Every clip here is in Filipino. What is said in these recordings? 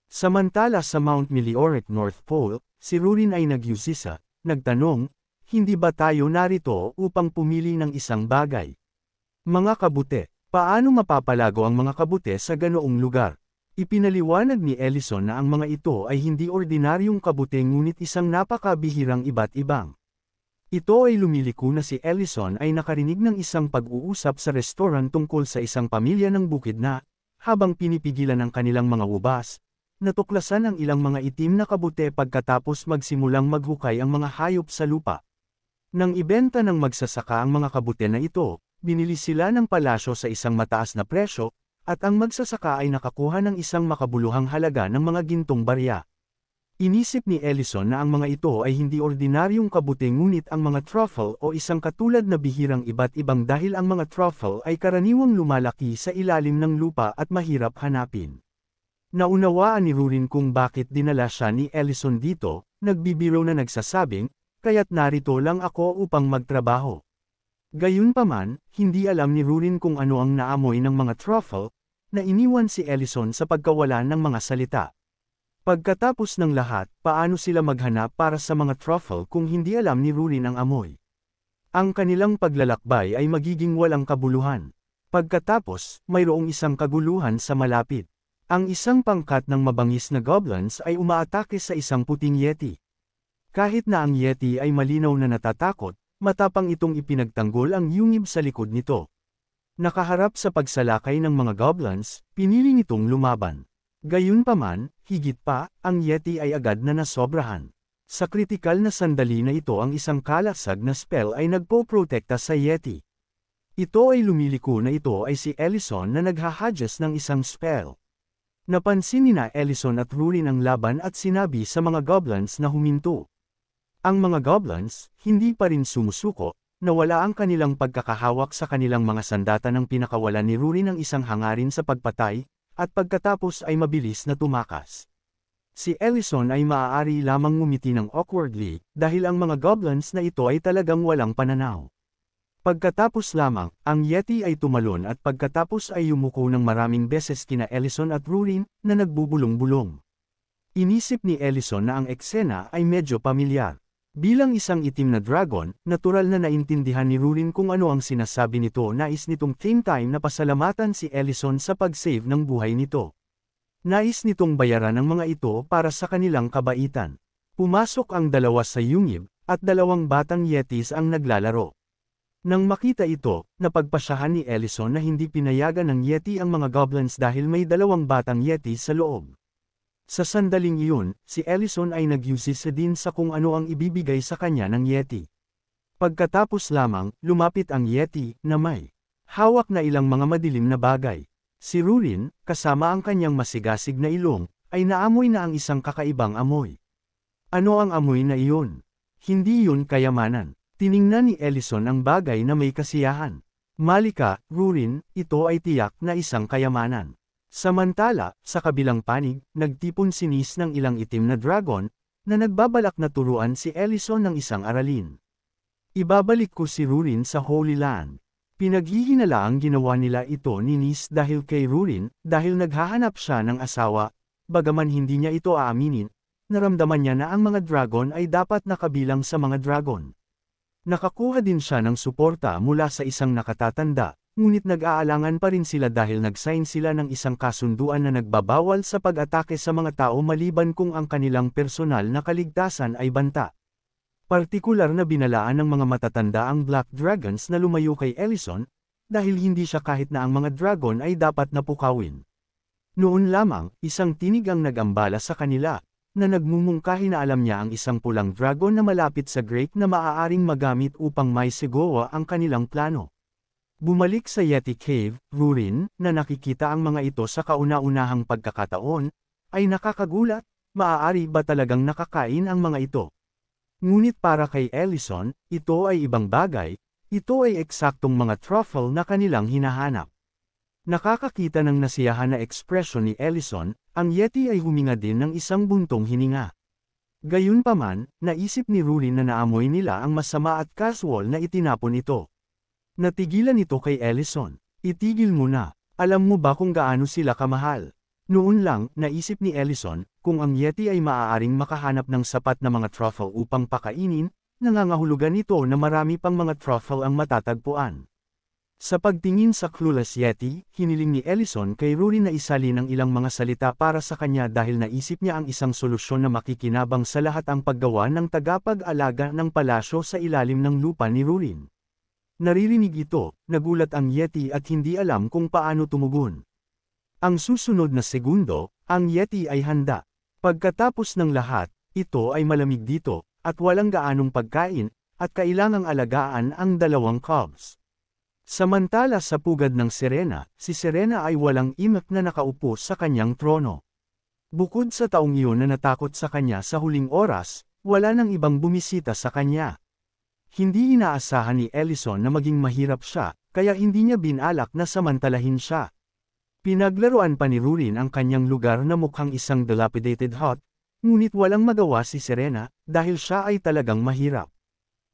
Samantala sa Mount Miliorek North Pole, si Rurin ay nagyusisa, nagtanong, hindi ba tayo narito upang pumili ng isang bagay? Mga kabute, paano mapapalago ang mga kabute sa ganoong lugar? Ipinaliwanag ni Ellison na ang mga ito ay hindi ordinaryong kabute ngunit isang napakabihirang iba't ibang. Ito ay lumiliko na si Ellison ay nakarinig ng isang pag-uusap sa restoran tungkol sa isang pamilya ng bukid na, habang pinipigilan ang kanilang mga ubas, natuklasan ang ilang mga itim na kabute pagkatapos magsimulang maghukay ang mga hayop sa lupa. Nang ibenta ng magsasaka ang mga kabute na ito, binili sila ng palasyo sa isang mataas na presyo, at ang magsasaka ay nakakuha ng isang makabuluhang halaga ng mga gintong barya. Inisip ni Ellison na ang mga ito ay hindi ordinaryong kabute ngunit ang mga truffle o isang katulad na bihirang iba't ibang dahil ang mga truffle ay karaniwang lumalaki sa ilalim ng lupa at mahirap hanapin. Naunawaan ni Rurin kung bakit dinala siya ni Ellison dito, nagbibiro na nagsasabing, kaya't narito lang ako upang magtrabaho. Gayunpaman, hindi alam ni Rurin kung ano ang naamoy ng mga truffle, na iniwan si Ellison sa pagkawalan ng mga salita. Pagkatapos ng lahat, paano sila maghanap para sa mga truffle kung hindi alam ni Rurin ang amoy? Ang kanilang paglalakbay ay magiging walang kabuluhan. Pagkatapos, mayroong isang kaguluhan sa malapit. Ang isang pangkat ng mabangis na goblins ay umaatake sa isang puting yeti. Kahit na ang yeti ay malinaw na natatakot, matapang itong ipinagtanggol ang yungib sa likod nito. Nakaharap sa pagsalakay ng mga goblins, pinili nitong lumaban. Gayunpaman, higit pa, ang yeti ay agad na nasobrahan. Sa kritikal na sandali na ito ang isang kalasag na spell ay nagpoprotekta sa yeti. Ito ay lumiliko na ito ay si Ellison na naghahadjas ng isang spell. Napansin ni na Ellison at Rurin ang laban at sinabi sa mga goblins na huminto. Ang mga goblins, hindi pa rin sumusuko, nawala ang kanilang pagkakahawak sa kanilang mga sandata nang pinakawalan ni Rurin ang isang hangarin sa pagpatay, at pagkatapos ay mabilis na tumakas. Si Ellison ay maaari lamang ngumiti ng awkwardly, dahil ang mga goblins na ito ay talagang walang pananaw. Pagkatapos lamang, ang yeti ay tumalon at pagkatapos ay yumuko ng maraming beses kina Ellison at Rurin, na nagbubulong-bulong. Inisip ni Ellison na ang eksena ay medyo pamilyar. Bilang isang itim na dragon, natural na naintindihan ni Rurin kung ano ang sinasabi nito. Nais nitong same time na pasalamatan si Ellison sa pag-save ng buhay nito. Nais nitong bayaran ang mga ito para sa kanilang kabaitan. Pumasok ang dalawa sa yungib, at dalawang batang yetis ang naglalaro. Nang makita ito, napagpasyahan ni Ellison na hindi pinayagan ng yeti ang mga goblins dahil may dalawang batang yetis sa loob. Sa sandaling iyon, si Ellison ay nagyusisa din sa kung ano ang ibibigay sa kanya ng yeti. Pagkatapos lamang, lumapit ang yeti, na may hawak na ilang mga madilim na bagay. Si Rurin, kasama ang kanyang masigasig na ilong, ay naamoy na ang isang kakaibang amoy. Ano ang amoy na iyon? Hindi yun kayamanan. Tiningnan ni Ellison ang bagay na may kasiyahan. Malika, Rurin, ito ay tiyak na isang kayamanan. Samantala, sa kabilang panig, nagtipon sinis ng ilang itim na dragon, na nagbabalak na turuan si Ellison ng isang aralin. Ibabalik ko si Rurin sa Holy Land. Pinaghihinala ang ginawa nila ito ni Nis dahil kay Rurin, dahil naghahanap siya ng asawa, bagaman hindi niya ito aaminin, naramdaman niya na ang mga dragon ay dapat nakabilang sa mga dragon. Nakakuha din siya ng suporta mula sa isang nakatatanda, ngunit nag-aalangan pa rin sila dahil nag-sign sila ng isang kasunduan na nagbabawal sa pag-atake sa mga tao maliban kung ang kanilang personal na kaligtasan ay banta. Partikular na binalaan ng mga matatanda ang Black Dragons na lumayo kay Ellison, dahil hindi siya kahit na ang mga dragon ay dapat napukawin. Noon lamang, isang tinig ang nag-ambala sa kanila, na nagmumungkahi na alam niya ang isang pulang dragon na malapit sa Drake na maaaring magamit upang may sigawa ang kanilang plano. Bumalik sa Yeti Cave, Rurin, na nakikita ang mga ito sa kauna-unahang pagkakataon, ay nakakagulat, maaari ba talagang nakakain ang mga ito? Ngunit para kay Ellison, ito ay ibang bagay, ito ay eksaktong mga truffle na kanilang hinahanap. Nakakakita ng nasiyahan na ekspresyon ni Ellison, ang Yeti ay huminga din ng isang buntong hininga. Gayunpaman, naisip ni Rurin na naamoy nila ang masama at casual na itinapon ito. Natigilan ito kay Ellison. Itigil mo na. Alam mo ba kung gaano sila kamahal? Noon lang, naisip ni Ellison, kung ang Yeti ay maaaring makahanap ng sapat na mga truffle upang pakainin, nangangahulugan ito na marami pang mga truffle ang matatagpuan. Sa pagtingin sa clueless Yeti, hiniling ni Ellison kay Rory na isalin ang ilang mga salita para sa kanya dahil naisip niya ang isang solusyon na makikinabang sa lahat ang paggawa ng tagapag-alaga ng palasyo sa ilalim ng lupa ni Rory. Naririnig ito, nagulat ang Yeti at hindi alam kung paano tumugon. Ang susunod na segundo, ang Yeti ay handa. Pagkatapos ng lahat, ito ay malamig dito, at walang gaanong pagkain, at kailangang alagaan ang dalawang cubs. Samantala sa pugad ng Serena, si Serena ay walang imik na nakaupo sa kanyang trono. Bukod sa taong iyon na natakot sa kanya sa huling oras, wala nang ibang bumisita sa kanya. Hindi inaasahan ni Ellison na maging mahirap siya, kaya hindi niya binalak na samantalahin siya. Pinaglaruan pa ni Rory ang kanyang lugar na mukhang isang dilapidated hut, ngunit walang magawa si Serena, dahil siya ay talagang mahirap.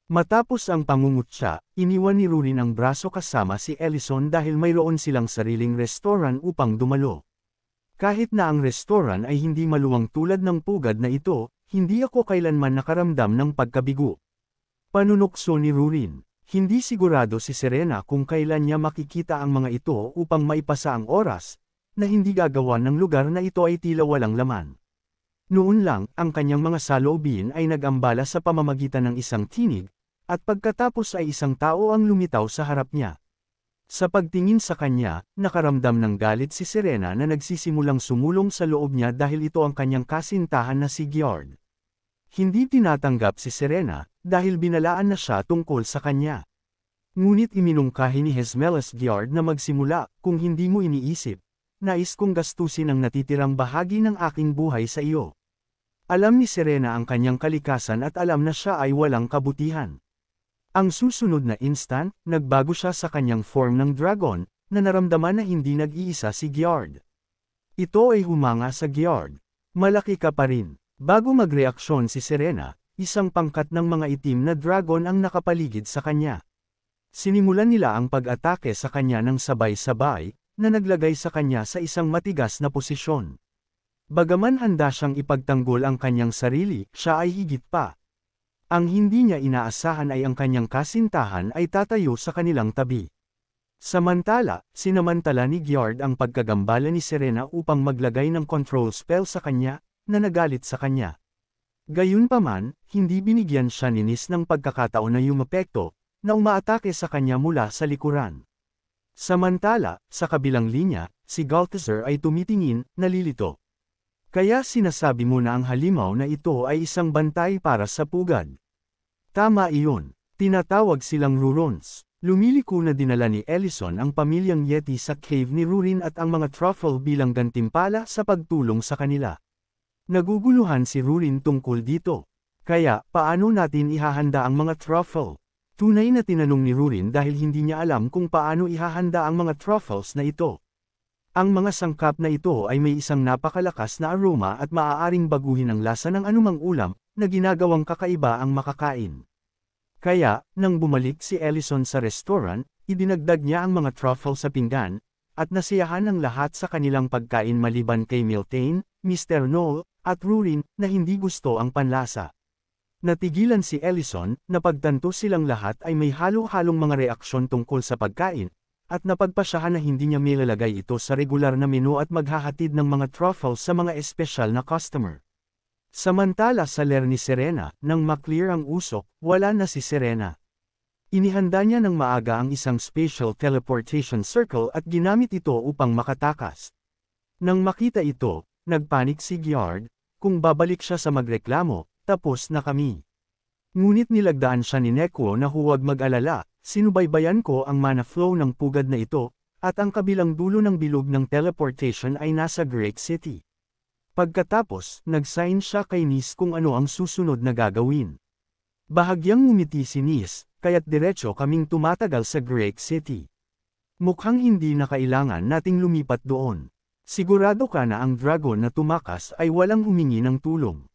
Matapos ang pangungutya, iniwan ni Rory ang braso kasama si Ellison dahil mayroon silang sariling restoran upang dumalo. Kahit na ang restoran ay hindi maluwang tulad ng pugad na ito, hindi ako kailanman nakaramdam ng pagkabigo. Panunukso ni Rory. Hindi sigurado si Serena kung kailan niya makikita ang mga ito upang maipasa ang oras, na hindi gagawa ng lugar na ito ay tila walang laman. Noon lang, ang kanyang mga saloobin ay nag-ambala sa pamamagitan ng isang tinig, at pagkatapos ay isang tao ang lumitaw sa harap niya. Sa pagtingin sa kanya, nakaramdam ng galit si Serena na nagsisimulang sumulong sa loob niya dahil ito ang kanyang kasintahan na si Gjord. Hindi tinatanggap si Serena, dahil binalaan na siya tungkol sa kanya. Ngunit iminungkahi ni Hesmelas Gjord na magsimula, kung hindi mo iniisip. Nais kong gastusin ang natitirang bahagi ng aking buhay sa iyo. Alam ni Serena ang kanyang kalikasan at alam na siya ay walang kabutihan. Ang susunod na instant, nagbago siya sa kanyang form ng dragon, na naramdaman na hindi nag-iisa si Gjord. Ito ay humanga sa Gjord. Malaki ka pa rin. Bago magreaksyon si Serena, isang pangkat ng mga itim na dragon ang nakapaligid sa kanya. Sinimulan nila ang pag-atake sa kanya ng sabay-sabay, na naglagay sa kanya sa isang matigas na posisyon. Bagaman handa siyang ipagtanggol ang kanyang sarili, siya ay higit pa. Ang hindi niya inaasahan ay ang kanyang kasintahan ay tatayo sa kanilang tabi. Samantala, sinamantala ni Gjord ang pagkagambala ni Serena upang maglagay ng control spell sa kanya, na nagalit sa kanya. Gayunpaman, hindi binigyan siya ni Nis ng pagkakataon na yumapekto, na umaatake sa kanya mula sa likuran. Samantala, sa kabilang linya, si Galtazar ay tumitingin, nalilito. Kaya sinasabi mo na ang halimaw na ito ay isang bantay para sa pugad. Tama iyon. Tinatawag silang Rurons. Lumiliko na dinala ni Ellison ang pamilyang Yeti sa cave ni Rurin at ang mga truffle bilang gantimpala sa pagtulong sa kanila. Naguguluhan si Rurin tungkol dito. Kaya, paano natin ihahanda ang mga truffle? Tunay na tinanong ni Rurin dahil hindi niya alam kung paano ihahanda ang mga truffles na ito. Ang mga sangkap na ito ay may isang napakalakas na aroma at maaaring baguhin ang lasa ng anumang ulam, na ginagawang kakaiba ang makakain. Kaya, nang bumalik si Ellison sa restaurant, idinagdag niya ang mga truffle sa pinggan, at nasiyahan ang lahat sa kanilang pagkain maliban kay Miltane, Mr. Noel, at Rurin, na hindi gusto ang panlasa. Natigilan si Ellison, napagtanto silang lahat ay may halo-halong mga reaksyon tungkol sa pagkain, at napagpasyahan na hindi niya milalagay ito sa regular na menu at maghahatid ng mga truffles sa mga espesyal na customer. Samantala sa lair ni Serena, nang maklear ang usok, wala na si Serena. Inihanda niya ng maaga ang isang special teleportation circle at ginamit ito upang makatakas. Nang makita ito, nagpanik si Gjord, kung babalik siya sa magreklamo, tapos na kami. Ngunit nilagdaan siya ni Neko na huwag mag-alala, sinubaybayan ko ang mana flow ng pugad na ito, at ang kabilang dulo ng bilog ng teleportation ay nasa Great City. Pagkatapos, nag-sign siya kay Nis kung ano ang susunod na gagawin. Bahagyang ngumiti si Nis, kaya't diretso kaming tumatagal sa Great City. Mukhang hindi na kailangan nating lumipat doon. Sigurado ka na ang dragon na tumakas ay walang humingi ng tulong.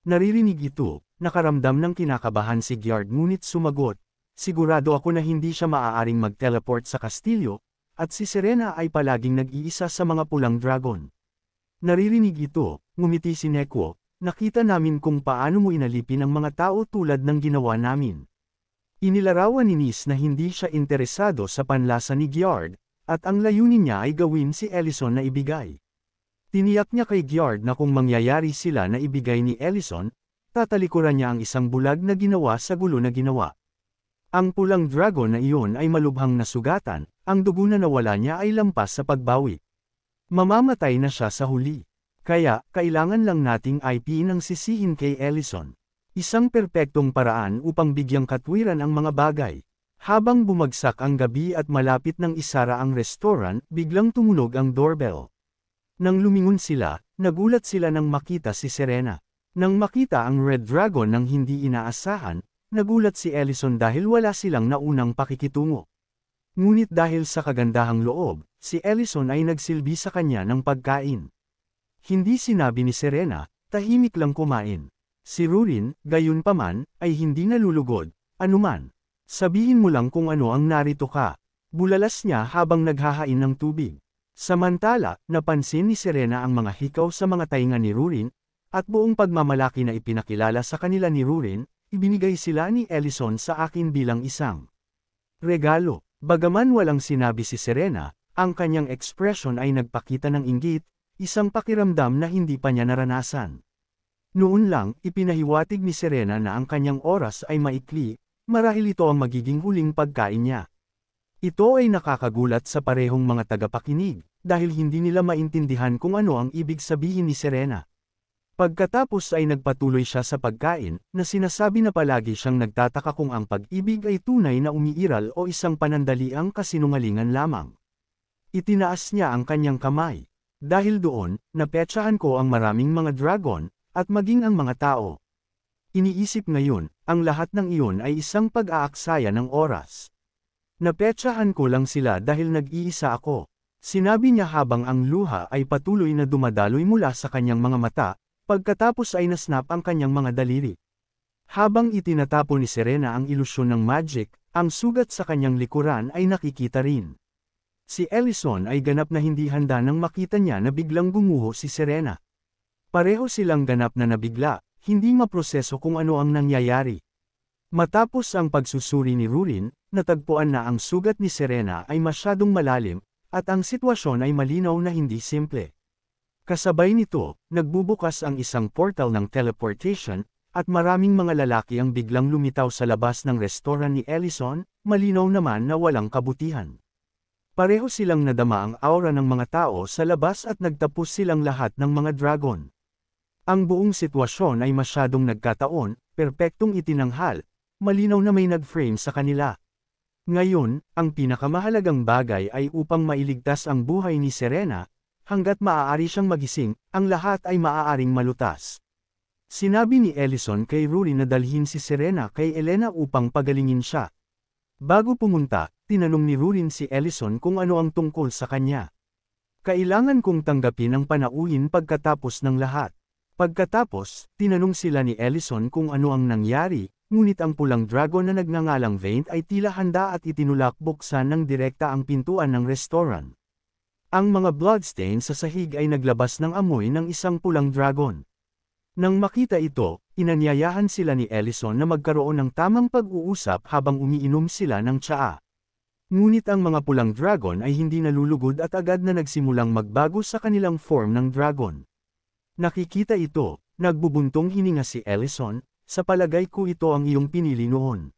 Naririnig ito, nakaramdam ng kinakabahan si Gjord ngunit sumagot, sigurado ako na hindi siya maaaring mag-teleport sa kastilyo, at si Serena ay palaging nag-iisa sa mga pulang dragon. Naririnig ito, ngumiti si Neko, nakita namin kung paano mo inalipin ang mga tao tulad ng ginawa namin. Inilarawan ni Nis na hindi siya interesado sa panlasa ni Gjord, at ang layunin niya ay gawin si Ellison na ibigay. Tiniyak niya kay Gjord na kung mangyayari sila na ibigay ni Ellison, tatalikuran niya ang isang bulag na ginawa sa gulo na ginawa. Ang pulang dragon na iyon ay malubhang nasugatan, ang dugo na nawala niya ay lampas sa pagbawi. Mamamatay na siya sa huli. Kaya, kailangan lang nating IP ng sisihin kay Ellison. Isang perpektong paraan upang bigyang katwiran ang mga bagay. Habang bumagsak ang gabi at malapit ng isara ang restaurant, biglang tumunog ang doorbell. Nang lumingon sila, nagulat sila nang makita si Serena. Nang makita ang Red Dragon nang hindi inaasahan, nagulat si Ellison dahil wala silang naunang pakikitungo. Ngunit dahil sa kagandahang loob, si Ellison ay nagsilbi sa kanya ng pagkain. Hindi sinabi ni Serena, tahimik lang kumain. Si Rurin, gayunpaman, ay hindi nalulugod, anuman. Sabihin mo lang kung ano ang narito ka. Bulalas niya habang naghahain ng tubig. Samantala, napansin ni Serena ang mga hikaw sa mga tainga ni Rurin, at buong pagmamalaki na ipinakilala sa kanila ni Rurin, ibinigay sila ni Ellison sa akin bilang isang regalo. Bagaman walang sinabi si Serena, ang kanyang ekspresyon ay nagpakita ng inggit, isang pakiramdam na hindi pa niya naranasan. Noon lang, ipinahiwatig ni Serena na ang kanyang oras ay maikli, marahil ito ang magiging huling pagkain niya. Ito ay nakakagulat sa parehong mga tagapakinig, dahil hindi nila maintindihan kung ano ang ibig sabihin ni Serena. Pagkatapos ay nagpatuloy siya sa pagkain, na sinasabi na palagi siyang nagtataka kung ang pag-ibig ay tunay na umiiral o isang panandaliang kasinungalingan lamang. Itinaas niya ang kanyang kamay. Dahil doon, napetsahan ko ang maraming mga dragon, at maging ang mga tao. Iniisip ngayon, ang lahat ng iyon ay isang pag-aaksaya ng oras. Napetsahan ko lang sila dahil nag-iisa ako. Sinabi niya habang ang luha ay patuloy na dumadaloy mula sa kanyang mga mata, pagkatapos ay nasnap ang kanyang mga daliri. Habang itinatapon ni Serena ang ilusyon ng magic, ang sugat sa kanyang likuran ay nakikita rin. Si Ellison ay ganap na hindi handa nang makita niya na biglang gumuho si Serena. Pareho silang ganap na nabigla, hindi maproseso kung ano ang nangyayari. Matapos ang pagsusuri ni Rurin, natagpuan na ang sugat ni Serena ay masyadong malalim, at ang sitwasyon ay malinaw na hindi simple. Kasabay nito, nagbubukas ang isang portal ng teleportation, at maraming mga lalaki ang biglang lumitaw sa labas ng restaurant ni Ellison, malinaw naman na walang kabutihan. Pareho silang nadama ang aura ng mga tao sa labas at nagtapos silang lahat ng mga dragon. Ang buong sitwasyon ay masyadong nagkataon, perpektong itinanghal, malinaw na may nag-frame sa kanila. Ngayon, ang pinakamahalagang bagay ay upang mailigtas ang buhay ni Serena, hanggat maaari siyang magising, ang lahat ay maaaring malutas. Sinabi ni Ellison kay Rurin na dalhin si Serena kay Elena upang pagalingin siya. Bago pumunta, tinanong ni Rurin si Ellison kung ano ang tungkol sa kanya. Kailangan kong tanggapin ang panauhin pagkatapos ng lahat. Pagkatapos, tinanong sila ni Ellison kung ano ang nangyari, ngunit ang pulang dragon na nagngangalang Vaint ay tila handa at itinulak buksan ng direkta ang pintuan ng restaurant. Ang mga bloodstain sa sahig ay naglabas ng amoy ng isang pulang dragon. Nang makita ito, inanyayahan sila ni Ellison na magkaroon ng tamang pag-uusap habang umiinom sila ng tsaa. Ngunit ang mga pulang dragon ay hindi nalulugod at agad na nagsimulang magbago sa kanilang form ng dragon. Nakikita ito, nagbubuntong hininga si Ellison, sa palagay ko ito ang iyong pinili noon.